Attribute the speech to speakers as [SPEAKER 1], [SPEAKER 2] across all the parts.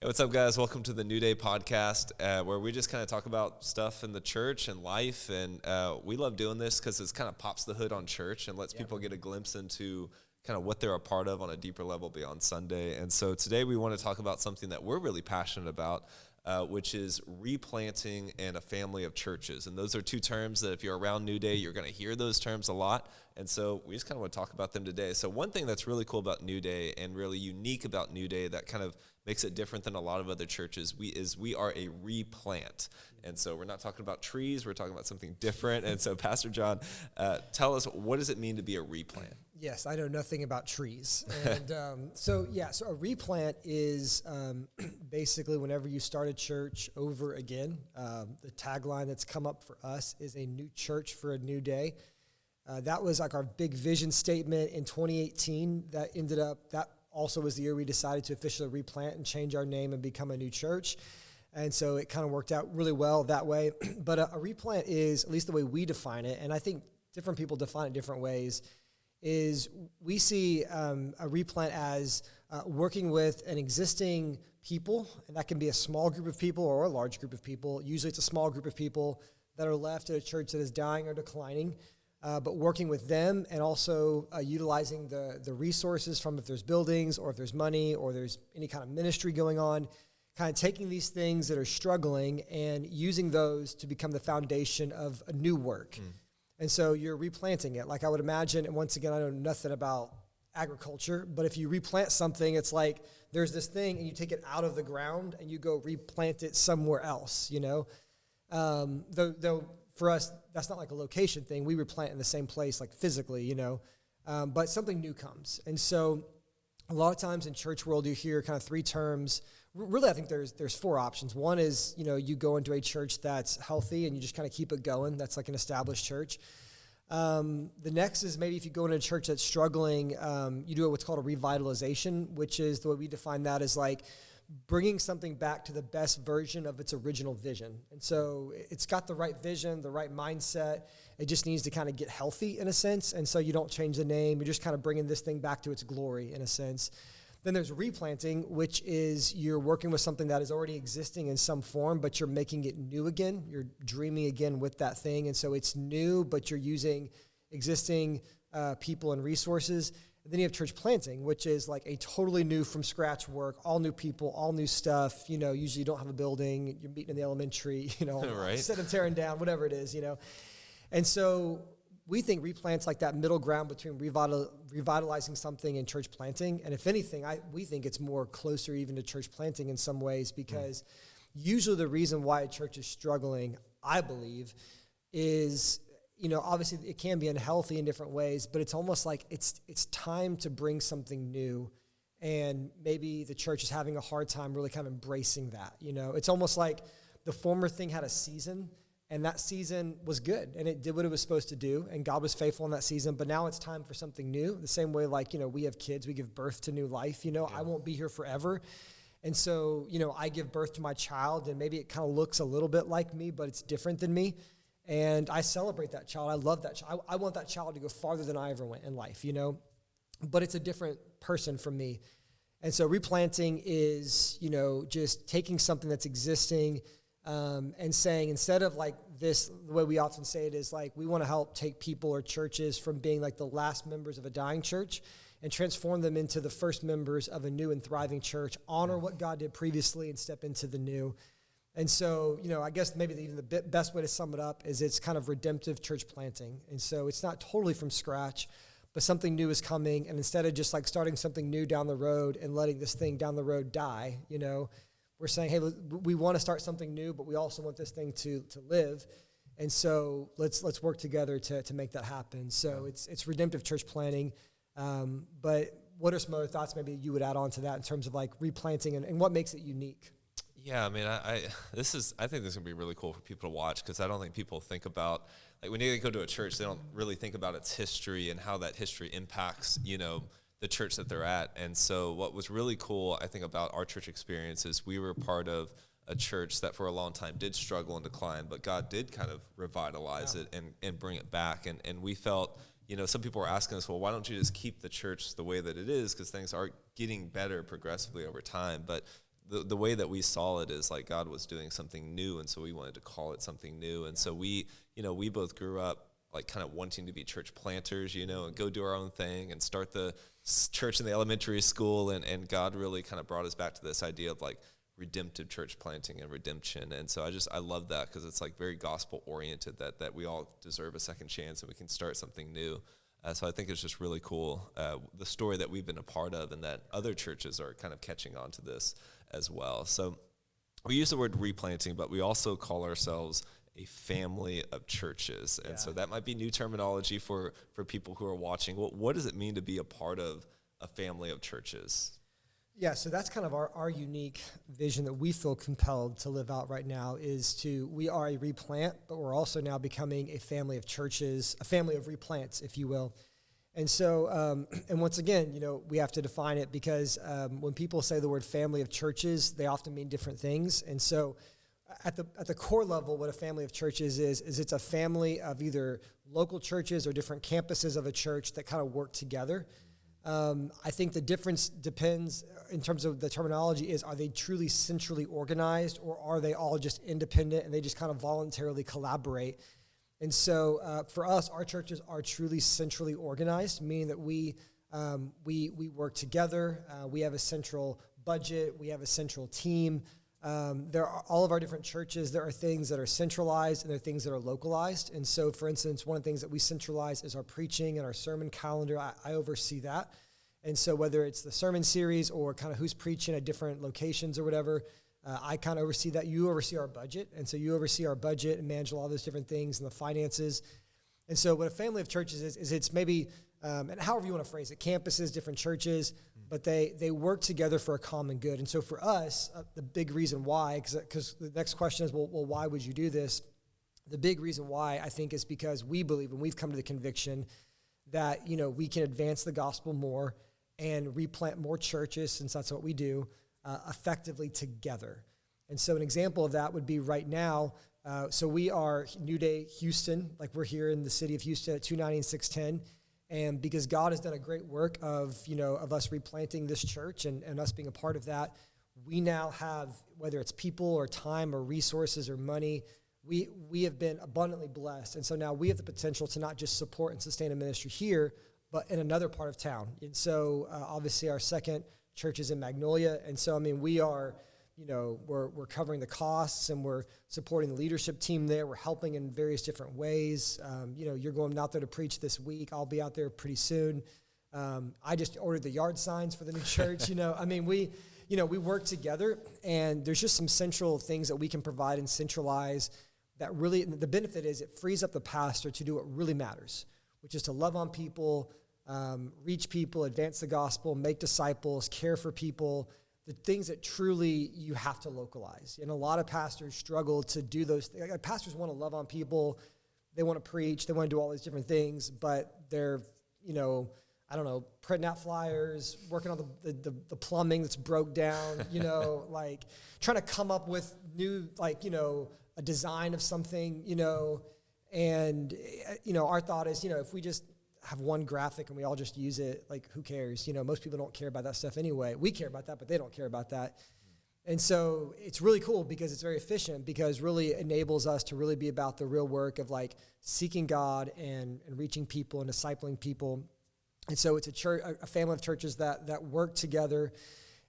[SPEAKER 1] Hey, what's up, guys? Welcome to the New Day podcast, where we just kind of talk about stuff in the church and life. And we love doing this because it kind of pops the hood on church and lets people get a glimpse into kind of what they're a part of on a deeper level beyond Sunday. And so today we want to talk about something that we're really passionate about, which is replanting and a family of churches. And those are two terms that if you're around New Day, you're going to hear those terms a lot. And so we just kind of want to talk about them today. So one thing that's really cool about New Day and really unique about New Day that kind of makes it different than a lot of other churches, we are a replant. And so we're not talking about trees, we're talking about something different. And so Pastor John, tell us, what does it mean to be a replant?
[SPEAKER 2] Yes, I know nothing about trees. And so a replant is basically whenever you start a church over again. The tagline that's come up for us is a new church for a new day. That was like our big vision statement in 2018. That also was the year we decided to officially replant and change our name and become a new church. And so it kind of worked out really well that way. But a replant is, at least the way we define it, and I think different people define it different ways, is we see a replant as working with an existing people, and that can be a small group of people or a large group of people. Usually it's a small group of people that are left at a church that is dying or declining, but working with them and also utilizing the resources from if there's buildings or if there's money or there's any kind of ministry going on, kind of taking these things that are struggling and using those to become the foundation of a new work. And so you're replanting it. Like I would imagine, and once again, I know nothing about agriculture, but if you replant something, it's like there's this thing and you take it out of the ground and you go replant it somewhere else, you know? Though for us, that's not like a location thing. We replant in the same place, like physically, you know? But something new comes. And so a lot of times in church world, you hear kind of three terms. Really, I think there's four options. One is, you go into a church that's healthy and you just kind of keep it going. That's like an established church. The next is maybe if you go into a church that's struggling, you do what's called a revitalization, which is the way we define that as like bringing something back to the best version of its original vision. And so it's got the right vision, the right mindset. It just needs to kind of get healthy in a sense. And so you don't change the name. You're just kind of bringing this thing back to its glory in a sense. Then there's replanting, which is you're working with something that is already existing in some form, but you're making it new again. You're dreaming again with that thing. And so it's new, but you're using existing people and resources. And then you have church planting, which is like a totally new from scratch work, all new people, all new stuff. Usually you don't have a building, you're meeting in the elementary,
[SPEAKER 1] Right.
[SPEAKER 2] Instead of tearing down, whatever it is, And so we think replant's like that middle ground between revitalizing something and church planting. And if anything, we think it's more closer even to church planting in some ways, because usually the reason why a church is struggling, I believe, is, obviously it can be unhealthy in different ways, but it's almost like it's time to bring something new. And maybe the church is having a hard time really kind of embracing that. It's almost like the former thing had a season, and that season was good, and it did what it was supposed to do, and God was faithful in that season, but now it's time for something new. The same way, like, we have kids, we give birth to new life, I won't be here forever. And so, I give birth to my child, and maybe it kind of looks a little bit like me, but it's different than me. And I celebrate that child. I love that child. I want that child to go farther than I ever went in life, but it's a different person from me. And so replanting is, just taking something that's existing, and saying, instead of like this, the way we often say it is like, we want to help take people or churches from being like the last members of a dying church and transform them into the first members of a new and thriving church, honor what God did previously and step into the new. And so, I guess maybe even the best way to sum it up is it's kind of redemptive church planting. And so it's not totally from scratch, but something new is coming. And instead of just like starting something new down the road and letting this thing down the road die, we're saying, hey, we want to start something new, but we also want this thing to live. And so let's work together to make that happen. So it's redemptive church planting. But what are some other thoughts maybe you would add on to that in terms of like replanting and what makes it unique?
[SPEAKER 1] Yeah, I mean, I think this is going to be really cool for people to watch, because I don't think people think about, like, when they go to a church, they don't really think about its history and how that history impacts, the church that they're at. And so what was really cool, I think, about our church experience is we were part of a church that for a long time did struggle and decline, but God did kind of revitalize it and bring it back. And we felt, some people were asking us, well, why don't you just keep the church the way that it is? Because things are getting better progressively over time. But the way that we saw it is like God was doing something new, and so we wanted to call it something new. And so we both grew up like kind of wanting to be church planters, and go do our own thing and start the church in the elementary school. And God really kind of brought us back to this idea of like redemptive church planting and redemption. And so I love that, because it's like very gospel oriented, that we all deserve a second chance and we can start something new. So I think it's just really cool, the story that we've been a part of, and that other churches are kind of catching on to this as well. So we use the word replanting, but we also call ourselves a family of churches. And so that might be new terminology for people who are watching. What does it mean to be a part of a family of churches?
[SPEAKER 2] Yeah, so that's kind of our unique vision that we feel compelled to live out right now, is we are a replant, but we're also now becoming a family of churches, a family of replants, if you will. And so, and once again, we have to define it, because when people say the word family of churches, they often mean different things. And so at the core level, what a family of churches is it's a family of either local churches or different campuses of a church that kind of work together. I think the difference depends in terms of the terminology is, are they truly centrally organized, or are they all just independent and they just kind of voluntarily collaborate? And so for us, our churches are truly centrally organized, meaning that we work together. We have a central budget. We have a central team. There are all of our different churches. There are things that are centralized and there are things that are localized. And so, for instance, one of the things that we centralize is our preaching and our sermon calendar. I oversee that. And so whether it's the sermon series or kind of who's preaching at different locations or whatever, I kind of oversee that. You oversee our budget. And so you oversee our budget and manage all those different things and the finances. And so what a family of churches is it's maybe, and however you want to phrase it, campuses, different churches, but they work together for a common good. And so for us, the big reason why, because the next question is, well, why would you do this? The big reason why, I think, is because we believe, and we've come to the conviction that, we can advance the gospel more and replant more churches, since that's what we do, effectively together. And so an example of that would be right now, so we are New Day Houston, like we're here in the city of Houston at 290 and 610. And because God has done a great work of us replanting this church and us being a part of that, we now have, whether it's people or time or resources or money, we have been abundantly blessed. And so now we have the potential to not just support and sustain a ministry here, but in another part of town. And so obviously our second church is in Magnolia. And so, we are, we're covering the costs and we're supporting the leadership team there. We're helping in various different ways. You're going out there to preach this week. I'll be out there pretty soon. I just ordered the yard signs for the new church. We work together, and there's just some central things that we can provide and centralize that really, the benefit is it frees up the pastor to do what really matters, which is to love on people, reach people, advance the gospel, make disciples, care for people, the things that truly you have to localize. And a lot of pastors struggle to do those things. Like, pastors want to love on people. They want to preach. They want to do all these different things, but they're, printing out flyers, working on the plumbing that's broke down, like trying to come up with new, a design of something, and, our thought is, if we just have one graphic and we all just use it, like, who cares? Most people don't care about that stuff anyway. We care about that, but they don't care about that. And so it's really cool because it's very efficient, because really enables us to really be about the real work of like seeking God and reaching people and discipling people. And so it's a family of churches that work together.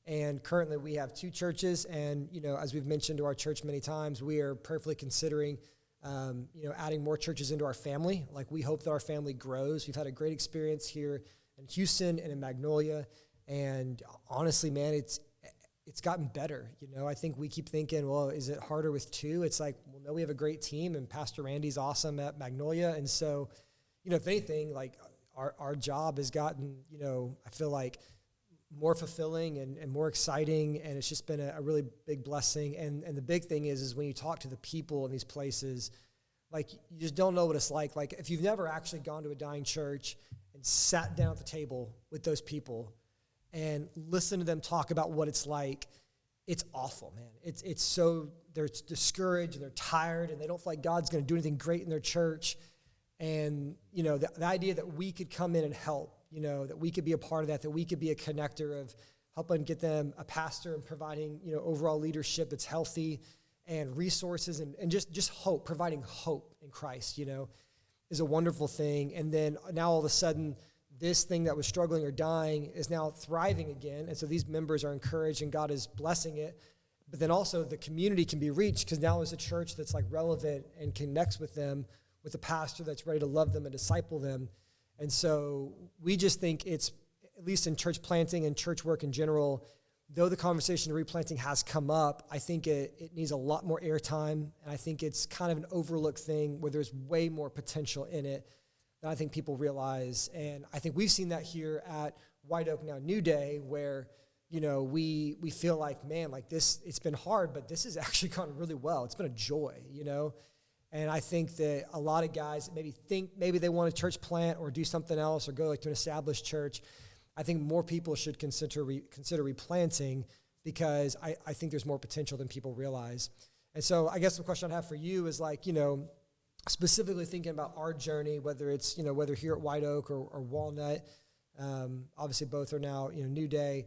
[SPEAKER 2] And currently we have 2 churches. And, as we've mentioned to our church many times, we are prayerfully considering adding more churches into our family. Like, we hope that our family grows. We've had a great experience here in Houston and in Magnolia. And honestly, man, it's gotten better. I think we keep thinking, well, is it harder with 2? It's like, well, no, we have a great team, and Pastor Randy's awesome at Magnolia. And so, if anything, like, our job has gotten, I feel like more fulfilling and more exciting, and it's just been a really big blessing. And the big thing is when you talk to the people in these places, like, you just don't know what it's like. Like, if you've never actually gone to a dying church and sat down at the table with those people and listened to them talk about what it's like, it's awful, man. It's so, they're discouraged and they're tired and they don't feel like God's going to do anything great in their church. And, the idea that we could come in and help, that we could be a part of that we could be a connector of helping get them a pastor and providing, overall leadership that's healthy and resources and just hope, providing hope in Christ, is a wonderful thing. And then now all of a sudden, this thing that was struggling or dying is now thriving again. And so these members are encouraged and God is blessing it. But then also the community can be reached because now there's a church that's like relevant and connects with them, with a pastor that's ready to love them and disciple them. And so we just think it's, at least in church planting and church work in general, though the conversation of replanting has come up, I think it needs a lot more airtime. And I think it's kind of an overlooked thing where there's way more potential in it than I think people realize. And I think we've seen that here at White Oak now New Day, where, we feel like, man, like this, it's been hard, but this has actually gone really well. It's been a joy, And I think that a lot of guys maybe they want a church plant or do something else or go like to an established church. I think more people should consider replanting because I think there's more potential than people realize. And so I guess the question I have for you is like, specifically thinking about our journey, whether it's, whether here at White Oak or Walnut, obviously both are now, New Day.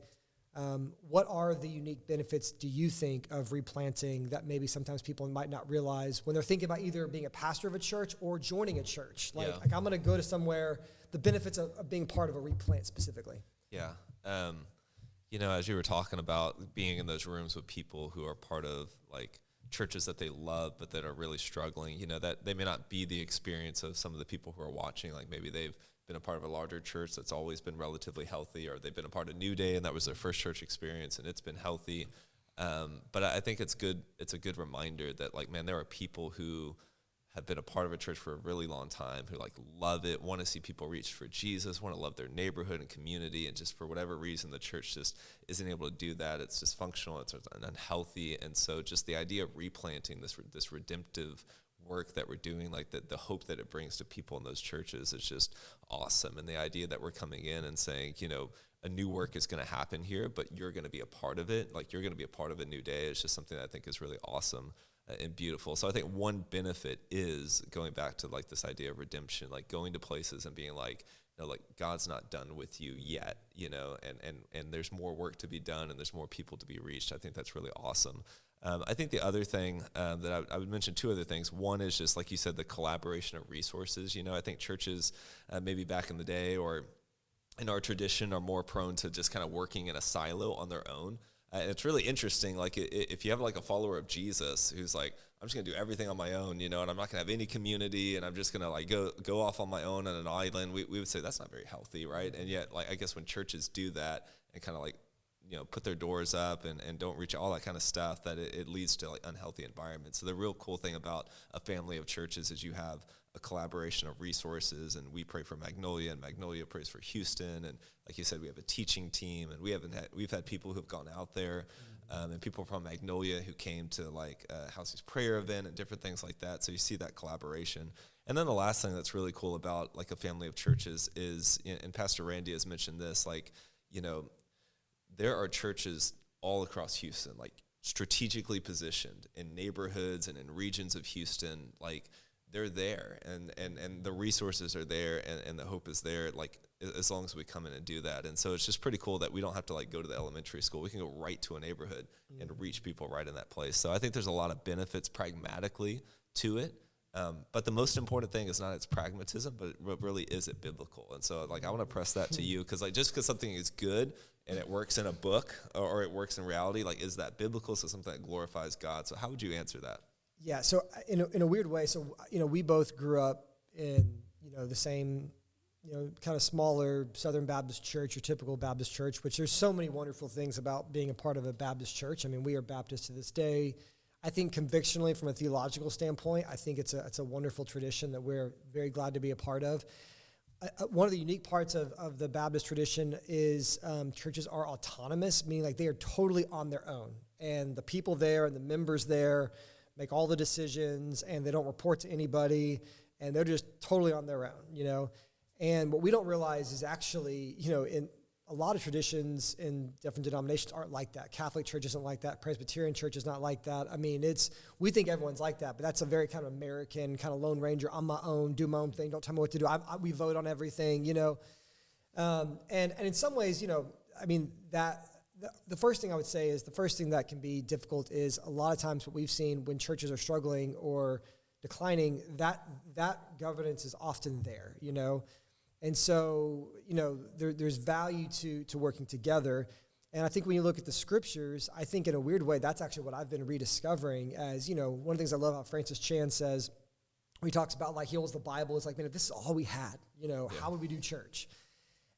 [SPEAKER 2] What are the unique benefits, do you think, of replanting that maybe sometimes people might not realize when they're thinking about either being a pastor of a church or joining a church? Like I'm going to go to somewhere, the benefits of being part of a replant specifically.
[SPEAKER 1] Yeah. As you were talking about being in those rooms with people who are part of like churches that they love but that are really struggling, that they may not be the experience of some of the people who are watching. Like maybe they've been a part of a larger church that's always been relatively healthy, or they've been a part of New Day and that was their first church experience and it's been healthy. But I think it's good. It's a good reminder that like, man, there are people who have been a part of a church for a really long time who like love it, want to see people reach for Jesus, want to love their neighborhood and community. And just for whatever reason, the church just isn't able to do that. It's dysfunctional. It's unhealthy. And so just the idea of replanting this redemptive work that we're doing, like the hope that it brings to people in those churches is just awesome. And the idea that we're coming in and saying, a new work is going to happen here, but you're going to be a part of it. Like you're going to be a part of a New Day. It's just something that I think is really awesome and beautiful. So I think one benefit is going back to like this idea of redemption, like going to places and being like, like God's not done with you yet, and there's more work to be done and there's more people to be reached. I think that's really awesome. I think the other thing that I would mention, two other things. One is just like you said, the collaboration of resources. I think churches maybe back in the day or in our tradition are more prone to just kind of working in a silo on their own. And it's really interesting, like if you have like a follower of Jesus who's like, I'm just gonna do everything on my own, and I'm not gonna have any community, and I'm just gonna like go off on my own on an island, we would say that's not very healthy, right? And yet, like I guess when churches do that and kind of like, put their doors up and don't reach all that kind of stuff, that it leads to like unhealthy environments. So the real cool thing about a family of churches is you have a collaboration of resources, and we pray for Magnolia, and Magnolia prays for Houston, and like you said, we have a teaching team, and we've had people who have gone out there, and people from Magnolia who came to like House's prayer event and different things like that. So you see that collaboration. And then the last thing that's really cool about like a family of churches is, and Pastor Randy has mentioned this, like, there are churches all across Houston, like strategically positioned in neighborhoods and in regions of Houston, like they're there, and the resources are there, and the hope is there, like as long as we come in and do that. And so it's just pretty cool that we don't have to like go to the elementary school. We can go right to a neighborhood and reach people right in that place. So I think there's a lot of benefits pragmatically to it. But the most important thing is not its pragmatism, but really is it biblical. And so like I want to press that to you, because like just because something is good and it works in a book or it works in reality, like is that biblical? So something that glorifies God. So how would you answer that?
[SPEAKER 2] Yeah, so in a weird way, so we both grew up in the same kind of smaller Southern Baptist church, your typical Baptist church, which there's so many wonderful things about being a part of a Baptist church. I mean, we are Baptist to this day. I think convictionally, from a theological standpoint, I think it's a wonderful tradition that we're very glad to be a part of. One of the unique parts of the Baptist tradition is churches are autonomous, meaning like they are totally on their own, and the people there and the members there make all the decisions, and they don't report to anybody, and they're just totally on their own, And what we don't realize is actually, in a lot of traditions in different denominations aren't like that. Catholic Church isn't like that. Presbyterian Church is not like that. I mean, we think everyone's like that, but that's a very kind of American, kind of Lone Ranger, on my own, do my own thing, don't tell me what to do. We vote on everything, And in some ways, I mean, that The first thing I would say is the first thing that can be difficult is a lot of times what we've seen when churches are struggling or declining, that governance is often there, And so, there's value to working together. And I think when you look at the scriptures, I think in a weird way, that's actually what I've been rediscovering as, one of the things I love how Francis Chan says, when he talks about like he holds the Bible, it's like, man, if this is all we had, how would we do church?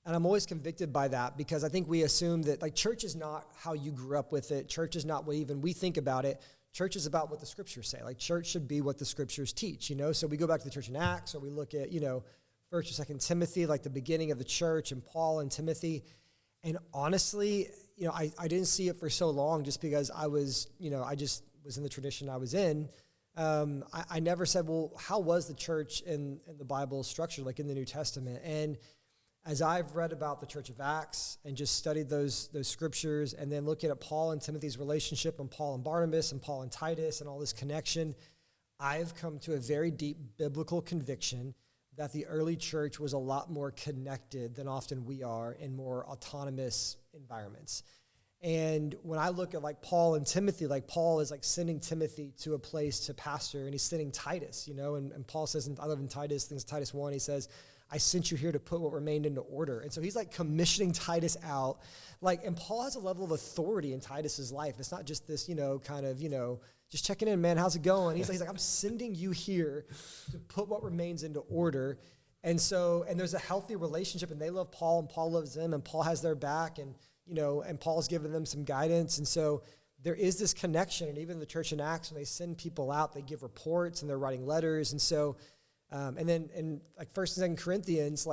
[SPEAKER 2] And I'm always convicted by that because I think we assume that like church is not how you grew up with it. Church is not what even we think about it. Church is about what the scriptures say. Like church should be what the scriptures teach, So we go back to the church in Acts, or we look at, 1st or 2nd Timothy, like the beginning of the church, and Paul and Timothy. And honestly, I didn't see it for so long just because I was, I just was in the tradition I was in. I never said, well, how was the church in the Bible structured, like in the New Testament? And as I've read about the Church of Acts and just studied those scriptures and then looking at Paul and Timothy's relationship and Paul and Barnabas and Paul and Titus and all this connection, I've come to a very deep biblical conviction that the early church was a lot more connected than often we are in more autonomous environments. And when I look at like Paul and Timothy, like Paul is like sending Timothy to a place to pastor, and he's sending Titus, and Paul says, I love in Titus, things Titus 1, he says, I sent you here to put what remained into order. And so he's like commissioning Titus out. And Paul has a level of authority in Titus's life. It's not just this, just checking in, man, how's it going? He's like, I'm sending you here to put what remains into order. And there's a healthy relationship, and they love Paul, and Paul loves them, and Paul has their back, and Paul's giving them some guidance. And so there is this connection. And even the church in Acts, when they send people out, they give reports and they're writing letters. And so, and then in like 1st and 2nd Corinthians,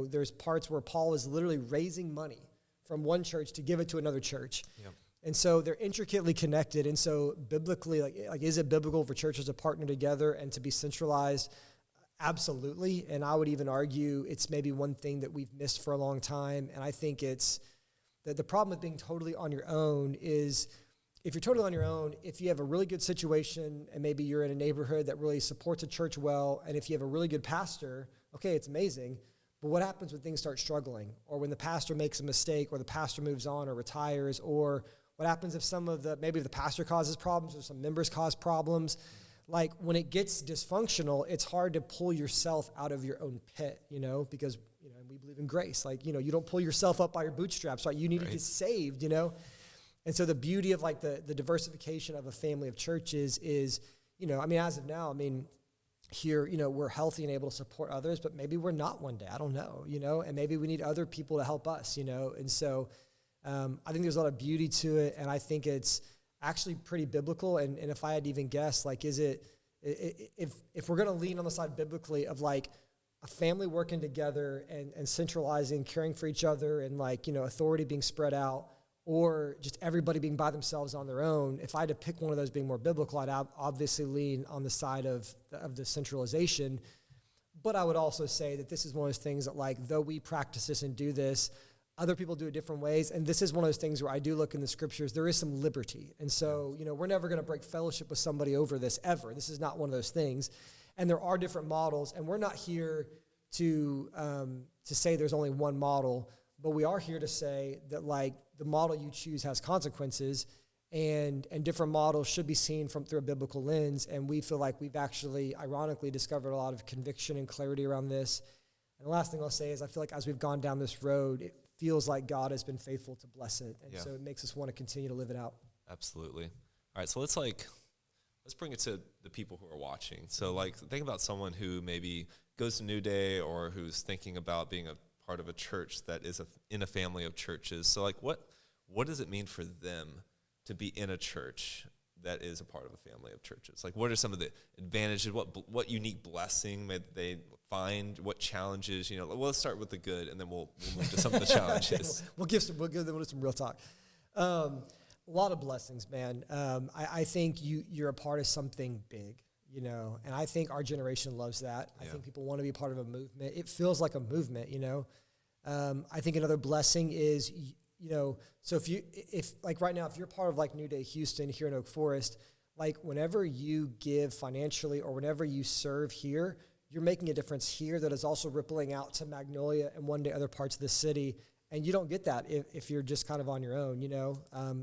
[SPEAKER 2] there's parts where Paul is literally raising money from one church to give it to another church. Yep. And so they're intricately connected. And so biblically, like is it biblical for churches to partner together and to be centralized? Absolutely. And I would even argue it's maybe one thing that we've missed for a long time. And I think it's that the problem with being totally on your own is if you're totally on your own, if you have a really good situation and maybe you're in a neighborhood that really supports a church well, and if you have a really good pastor, okay, it's amazing. But what happens when things start struggling, or when the pastor makes a mistake, or the pastor moves on or retires, or what happens if maybe the pastor causes problems or some members cause problems? Like when it gets dysfunctional, it's hard to pull yourself out of your own pit, because, we believe in grace. Like, you don't pull yourself up by your bootstraps, right? You need to get saved, And so the beauty of like the diversification of a family of churches is, as of now, here, we're healthy and able to support others, but maybe we're not one day. I don't know, and maybe we need other people to help us, And so I think there's a lot of beauty to it, and I think it's actually pretty biblical. And if I had to even guess, like, is it, if we're going to lean on the side biblically of like a family working together and centralizing, caring for each other, and like, authority being spread out, or just everybody being by themselves on their own, if I had to pick one of those being more biblical, I'd obviously lean on the side of the centralization. But I would also say that this is one of those things that, like, though we practice this and do this, other people do it different ways. And this is one of those things where I do look in the scriptures, there is some liberty. And so, we're never going to break fellowship with somebody over this ever. This is not one of those things. And there are different models, and we're not here to say there's only one model, but we are here to say that, like, the model you choose has consequences, and different models should be seen through a biblical lens. And we feel like we've actually, ironically, discovered a lot of conviction and clarity around this. And the last thing I'll say is I feel like as we've gone down this road, it feels like God has been faithful to bless it. And so it makes us want to continue to live it out.
[SPEAKER 1] Absolutely. All right, so let's bring it to the people who are watching. So like think about someone who maybe goes to New Day, or who's thinking about being a part of a church that is in a family of churches. So like what does it mean for them to be in a church that is a part of a family of churches? Like what are some of the advantages, what unique blessing may they find, what challenges, well, let's start with the good, and then we'll move to some of the challenges.
[SPEAKER 2] we'll give them some real talk. A lot of blessings, man. I think you're a part of something big, and I think our generation loves that. I think people want to be part of a movement. It feels like a movement, I think another blessing is, so if like right now, if you're part of like New Day Houston here in Oak Forest, like whenever you give financially or whenever you serve here, you're making a difference here that is also rippling out to Magnolia and one day other parts of the city. And you don't get that if you're just kind of on your own, you know. A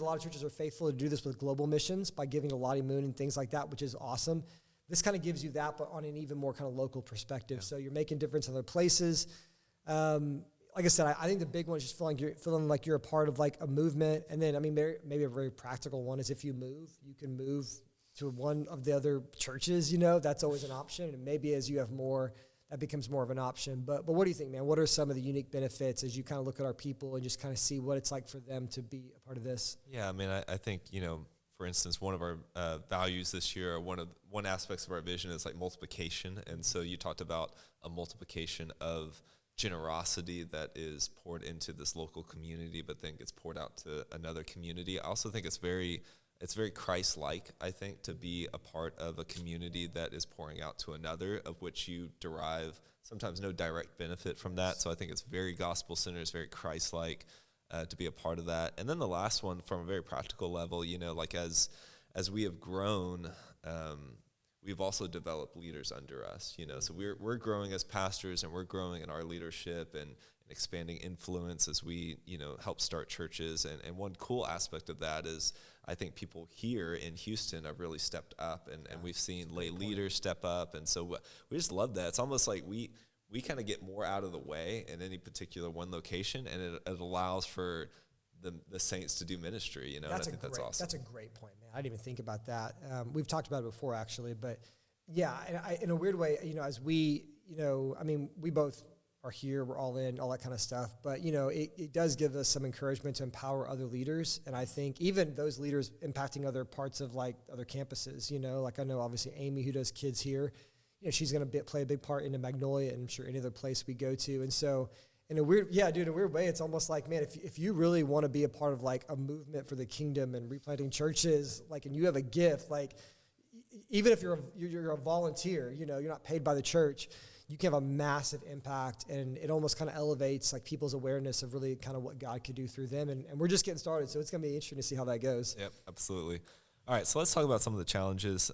[SPEAKER 2] lot of churches are faithful to do this with global missions by giving to Lottie Moon and things like that, which is awesome. This kind of gives you that, but on an even more kind of local perspective. Yeah. So you're making difference in other places. Like I said, I think the big one is just feeling like you're a part of like a movement. And then, I mean, maybe a very practical one is if you move, you can move to one of the other churches, you know, that's always an option. And maybe as you have more, that becomes more of an option. But what do you think, man? What are some of the unique benefits as you kind of look at our people and just kind of see what it's like for them to be a part of this?
[SPEAKER 1] Yeah, I mean, I think, you know, for instance, one of our values this year, one aspects of our vision is like multiplication. And so you talked about a multiplication of generosity that is poured into this local community, but then gets poured out to another community. I also think it's very Christ-like, I think, to be a part of a community that is pouring out to another, of which you derive sometimes no direct benefit from that. So I think it's very gospel-centered, it's very Christ-like to be a part of that. And then the last one, from a very practical level, you know, like as we have grown, we've also developed leaders under us, you know. So we're growing as pastors, and we're growing in our leadership and expanding influence as we, you know, help start churches. And one cool aspect of that is I think people here in Houston have really stepped up, and we've seen lay leaders step up. And so we just love that. It's almost like we kind of get more out of the way in any particular one location, and it allows for the saints to do ministry, you know. That's that's awesome.
[SPEAKER 2] That's a great point, man. I didn't even think about that. We've talked about it before, actually, but yeah, and in a weird way, you know, as we, you know, I mean, we both are here, we're all in, all that kind of stuff, but, you know, it does give us some encouragement to empower other leaders, and I think even those leaders impacting other parts of, like, other campuses, you know, like I know, obviously, Amy, who does kids here, you know, she's going to play a big part into Magnolia, and I'm sure any other place we go to, and so in a weird way, it's almost like, man, if you really want to be a part of like a movement for the kingdom and replanting churches, like, and you have a gift, like, even if you're a volunteer, you know, you're not paid by the church, you can have a massive impact, and it almost kind of elevates like people's awareness of really kind of what God could do through them. And we're just getting started, so it's going to be interesting to see how that goes.
[SPEAKER 1] Yep, absolutely. All right, so let's talk about some of the challenges,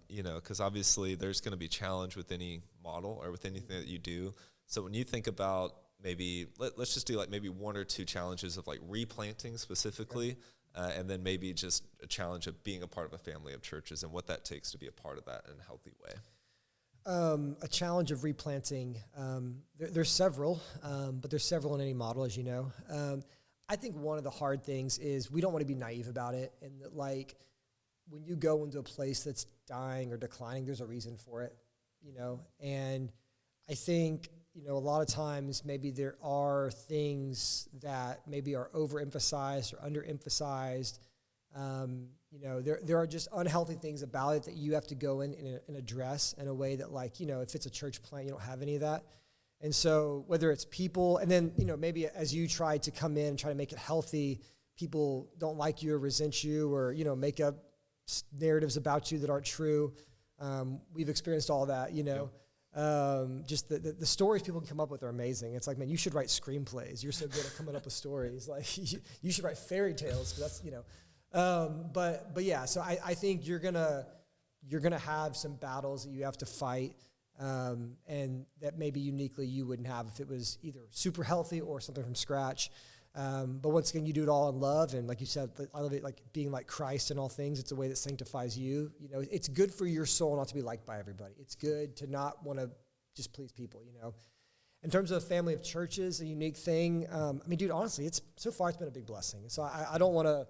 [SPEAKER 1] you know, because obviously there's going to be challenge with any model or with anything that you do. So when you think about maybe, let's just do like maybe one or two challenges of like replanting specifically, and then maybe just a challenge of being a part of a family of churches and what that takes to be a part of that in a healthy way.
[SPEAKER 2] A challenge of replanting, there's several, but there's several in any model, as you know. I think one of the hard things is we don't want to be naive about it, and that, like, when you go into a place that's dying or declining, there's a reason for it, you know. And I think, you know, a lot of times maybe there are things that maybe are overemphasized or underemphasized. You know, there are just unhealthy things about it that you have to go in and address in a way that, like, you know, if it's a church plant, you don't have any of that. And so whether it's people, and then, you know, maybe as you try to come in and try to make it healthy, people don't like you or resent you or, you know, make up narratives about you that aren't true. We've experienced all that, you know. Just the stories people can come up with are amazing. It's like, man, you should write screenplays. You're so good at coming up with stories. Like, you should write fairy tales, because that's, you know. But yeah, so I think you're gonna have some battles that you have to fight, and that maybe uniquely you wouldn't have if it was either super healthy or something from scratch. But once again, you do it all in love, and like you said, I love it, like being like Christ in all things. It's a way that sanctifies you. You know, it's good for your soul not to be liked by everybody. It's good to not want to just please people, you know. In terms of a family of churches, a unique thing. I mean, dude, honestly, so far it's been a big blessing. So I don't want to,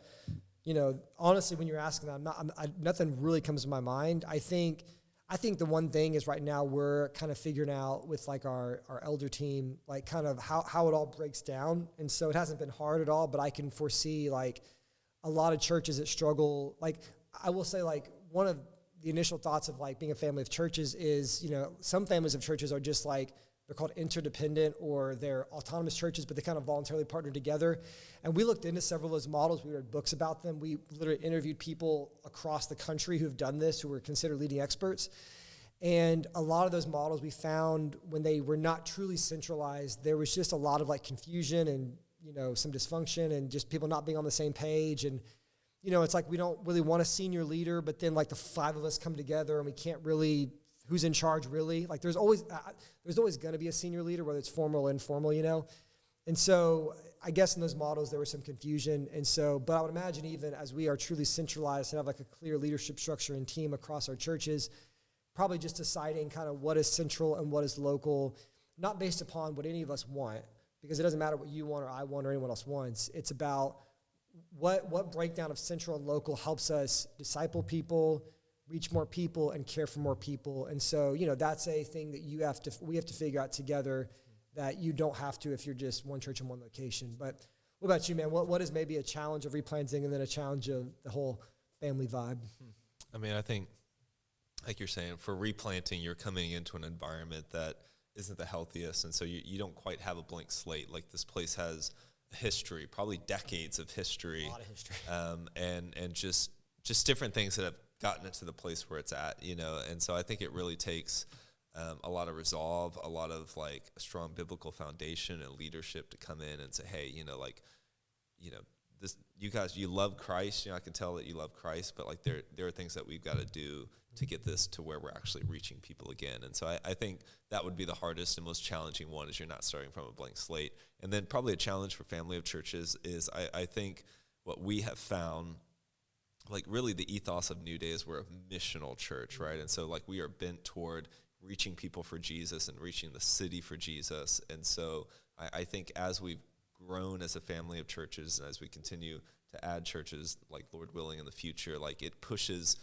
[SPEAKER 2] you know, honestly, when you're asking that, nothing really comes to my mind. I think the one thing is right now we're kind of figuring out with like our elder team, like kind of how it all breaks down. And so it hasn't been hard at all, but I can foresee like a lot of churches that struggle. Like, I will say, like, one of the initial thoughts of like being a family of churches is, you know, some families of churches are just like, they're called interdependent, or they're autonomous churches, but they kind of voluntarily partner together. And we looked into several of those models. We read books about them. We literally interviewed people across the country who've done this, who were considered leading experts. And a lot of those models we found, when they were not truly centralized, there was just a lot of like confusion and, you know, some dysfunction and just people not being on the same page. And, you know, it's like we don't really want a senior leader, but then like the five of us come together and we can't really, who's in charge really? Like there's always going to be a senior leader, whether it's formal or informal, you know? And so I guess in those models, there was some confusion. And so, but I would imagine even as we are truly centralized and have like a clear leadership structure and team across our churches, probably just deciding kind of what is central and what is local, not based upon what any of us want, because it doesn't matter what you want or I want or anyone else wants. It's about what breakdown of central and local helps us disciple people, reach more people, and care for more people. And so, that's a thing that we have to figure out together, that you don't have to if you're just one church in one location. But what about you, man? What is maybe a challenge of replanting and then a challenge of the whole family vibe?
[SPEAKER 1] I mean, I think, like you're saying, for replanting, you're coming into an environment that isn't the healthiest, and so you don't quite have a blank slate. Like, this place has a history, probably decades of history.
[SPEAKER 2] A lot of history.
[SPEAKER 1] And just different things that have gotten it to the place where it's at, and so I think it really takes a lot of resolve, a lot of like a strong biblical foundation and leadership to come in and say, hey, this, you guys, you love Christ. I can tell that you love Christ, but like there are things that we've got to do to get this to where we're actually reaching people again. And so I think that would be the hardest and most challenging one, is you're not starting from a blank slate. And then probably a challenge for family of churches is I think what we have found, like really the ethos of New Day is we're a missional church, right? And so like we are bent toward reaching people for Jesus and reaching the city for Jesus. And so I think as we've grown as a family of churches and as we continue to add churches, like Lord willing in the future, like it pushes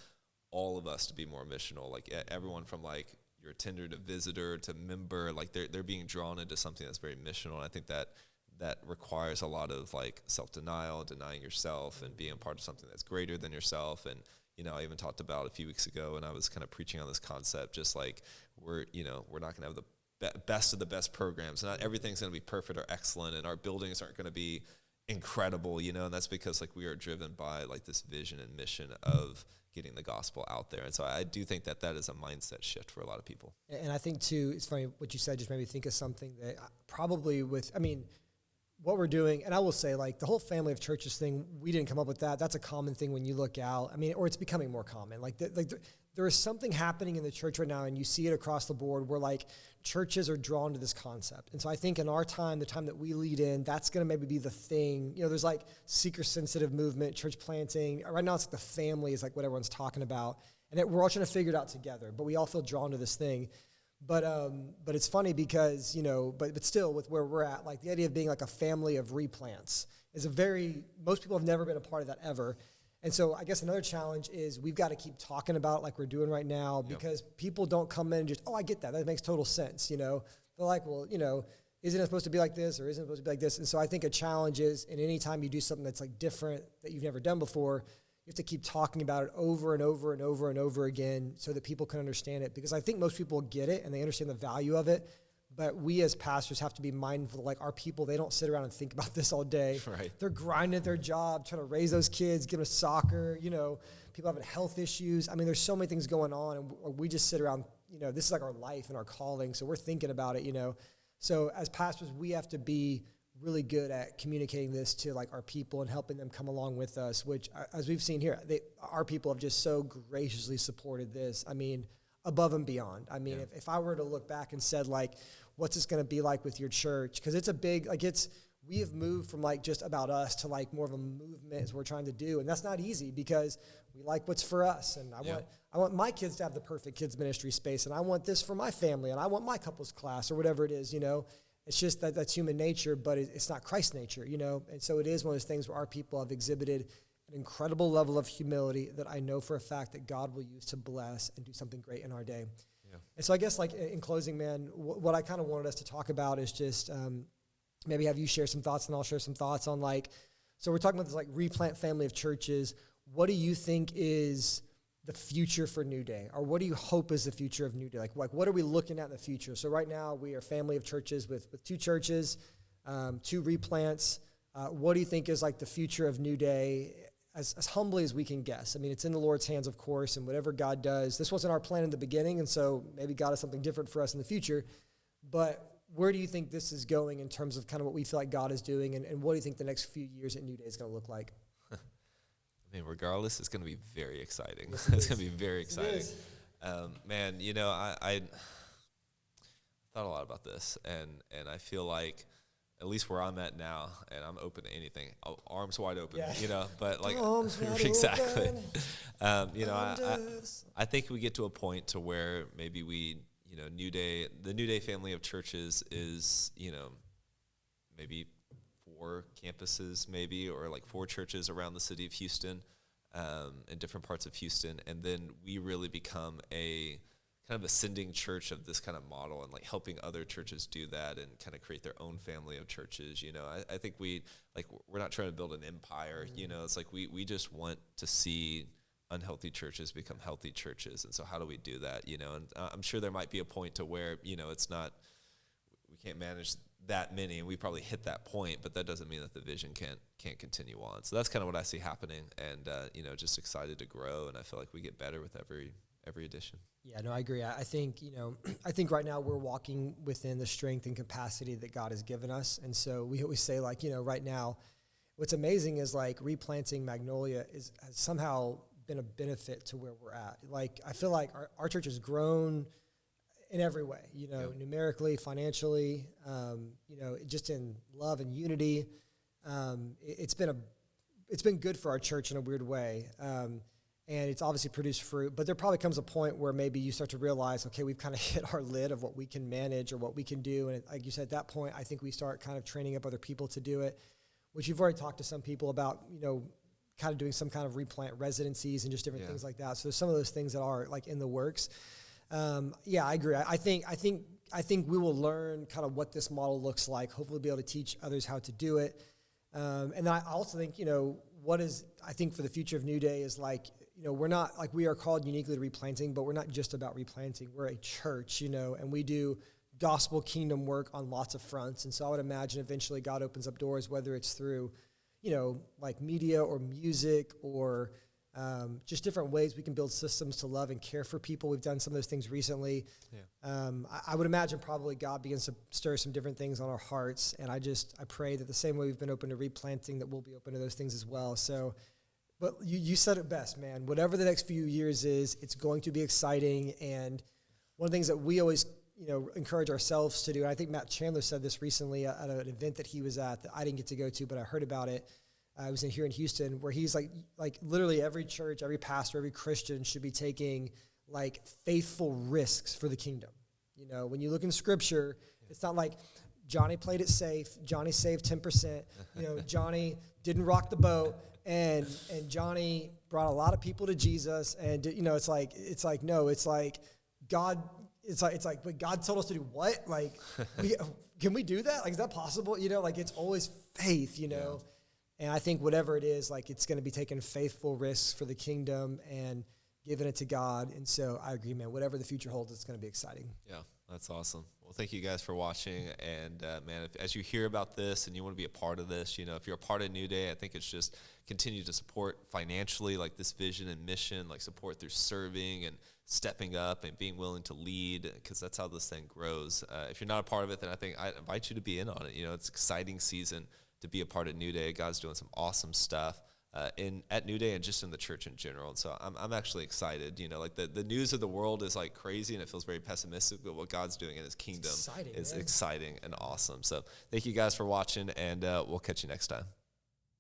[SPEAKER 1] all of us to be more missional. Like everyone from like your attender to visitor to member, like they're being drawn into something that's very missional. And I think that requires a lot of like self-denial, denying yourself and being a part of something that's greater than yourself. And I even talked about a few weeks ago, and I was kind of preaching on this concept, just like we're not going to have the best of the best programs. Not everything's going to be perfect or excellent, and our buildings aren't going to be incredible, and that's because like we are driven by like this vision and mission of getting the gospel out there. And so I do think that is a mindset shift for a lot of people.
[SPEAKER 2] And I think too, it's funny what you said just made me think of something that probably what we're doing, and I will say, like, the whole family of churches thing, we didn't come up with that. That's a common thing when you look out. Or it's becoming more common. There is something happening in the church right now, and you see it across the board, where, like, churches are drawn to this concept. And so I think in our time, the time that we lead in, that's going to maybe be the thing. There's, like, seeker-sensitive movement, church planting. Right now, it's like the family is, like, what everyone's talking about. And we're all trying to figure it out together, but we all feel drawn to this thing. But it's funny because, but still with where we're at, like the idea of being like a family of replants is most people have never been a part of that ever. And so I guess another challenge is we've got to keep talking about it like we're doing right now, because people don't come in and just, I get that. That makes total sense. They're like, well, isn't it supposed to be like this, or isn't it supposed to be like this? And so I think a challenge is, and any time you do something that's like different that you've never done before, you have to keep talking about it over and over and over and over again so that people can understand it. Because I think most people get it and they understand the value of it. But we as pastors have to be mindful, like our people, they don't sit around and think about this all day.
[SPEAKER 1] Right.
[SPEAKER 2] They're grinding at their job, trying to raise those kids, give them soccer, people having health issues. There's so many things going on, and we just sit around, this is like our life and our calling. So we're thinking about it, So as pastors, we have to be really good at communicating this to like our people and helping them come along with us, which as we've seen here, our people have just so graciously supported this. Above and beyond. If I were to look back and said like, what's this going to be like with your church? Because it's a big, we have moved from like just about us to like more of a movement as we're trying to do. And that's not easy because we like what's for us. And I want my kids to have the perfect kids ministry space. And I want this for my family. And I want my couples class or whatever it is, It's just that's human nature, but it's not Christ's nature, And so it is one of those things where our people have exhibited an incredible level of humility that I know for a fact that God will use to bless and do something great in our day. Yeah. And so I guess like in closing, man, what I kind of wanted us to talk about is just maybe have you share some thoughts and I'll share some thoughts on so we're talking about this like Replant family of churches. What do you think is the future for New Day, or what do you hope is the future of New Day? Like what are we looking at in the future? So right now we are a family of churches with 2 churches, 2 replants. What do you think is like the future of New Day, as humbly as we can guess? It's in the Lord's hands, of course, and whatever God does, this wasn't our plan in the beginning, and so maybe God has something different for us in the future. But where do you think this is going in terms of kind of what we feel like God is doing, and what do you think the next few years at New Day is going to look like?
[SPEAKER 1] Regardless, it's going to be very exciting. Yes, it's going to be very exciting. Man, I thought a lot about this, and I feel like at least where I'm at now, and I'm open to anything, arms wide open,
[SPEAKER 2] Yeah.
[SPEAKER 1] you know, but like,
[SPEAKER 2] Arms wide
[SPEAKER 1] exactly.
[SPEAKER 2] open.
[SPEAKER 1] You know, I think we get to a point to where maybe we, you know, the New Day family of churches is, you know, maybe 4 campuses maybe, or like 4 churches around the city of Houston, in different parts of Houston. And then we really become a kind of ascending church of this kind of model, and like helping other churches do that and kind of create their own family of churches. You know, I think we're not trying to build an empire, you know, it's like we just want to see unhealthy churches become healthy churches. And so how do we do that, you know? And I'm sure there might be a point to where, you know, we can't manage that many, and we probably hit that point, but that doesn't mean that the vision can't continue on. So that's kind of what I see happening, and you know, just excited to grow, and I feel like we get better with every edition.
[SPEAKER 2] Yeah, no, I agree. I think, you know, I think right now we're walking within the strength and capacity that God has given us. And so we always say, like, you know, right now, what's amazing is like replanting Magnolia has somehow been a benefit to where we're at. Like, I feel like our church has grown in every way, you know, numerically, financially, you know, just in love and unity. It's been good for our church in a weird way. And it's obviously produced fruit, but there probably comes a point where maybe you start to realize, okay, we've kind of hit our lid of what we can manage or what we can do. And like you said, at that point, I think we start kind of training up other people to do it, which you've already talked to some people about, you know, kind of doing some kind of replant residencies and just different things like that. So there's some of those things that are like in the works. Yeah, I agree. I think we will learn kind of what this model looks like, hopefully be able to teach others how to do it. And then I also think, you know, I think for the future of New Day is like, you know, we're not like, we are called uniquely to replanting, but we're not just about replanting. We're a church, you know, and we do gospel kingdom work on lots of fronts. And so I would imagine eventually God opens up doors, whether it's through, you know, like media or music or just different ways we can build systems to love and care for people. We've done some of those things recently. Yeah. I would imagine probably God begins to stir some different things on our hearts. And I pray that the same way we've been open to replanting, that we'll be open to those things as well. So, but you said it best, man. Whatever the next few years is, it's going to be exciting. And one of the things that we always, you know, encourage ourselves to do, and I think Matt Chandler said this recently at an event that he was at that I didn't get to go to, but I heard about it. I was here in Houston, where he's like literally every church, every pastor, every Christian should be taking like faithful risks for the kingdom. You know, when you look in Scripture, it's not like Johnny played it safe, Johnny saved 10%. You know, Johnny didn't rock the boat, and Johnny brought a lot of people to Jesus. And you know, it's like no, it's like God. It's like, but God told us to do what? Like, can we do that? Like, is that possible? You know, like it's always faith. You know. Yeah. And I think whatever it is, like it's going to be taking faithful risks for the kingdom and giving it to God. And so I agree, man, whatever the future holds, it's going to be exciting.
[SPEAKER 1] Yeah, that's awesome. Well, thank you guys for watching. And man, as you hear about this and you want to be a part of this, you know, if you're a part of New Day, I think it's just continue to support financially, like this vision and mission, like support through serving and stepping up and being willing to lead, because that's how this thing grows. If you're not a part of it, then I think I invite you to be in on it. You know, it's an exciting season to be a part of New Day. God's doing some awesome stuff at New Day and just in the church in general. And so I'm actually excited. You know, like the news of the world is like crazy and it feels very pessimistic, but what God's doing in his kingdom is exciting and awesome. So thank you guys for watching, and we'll catch you next time.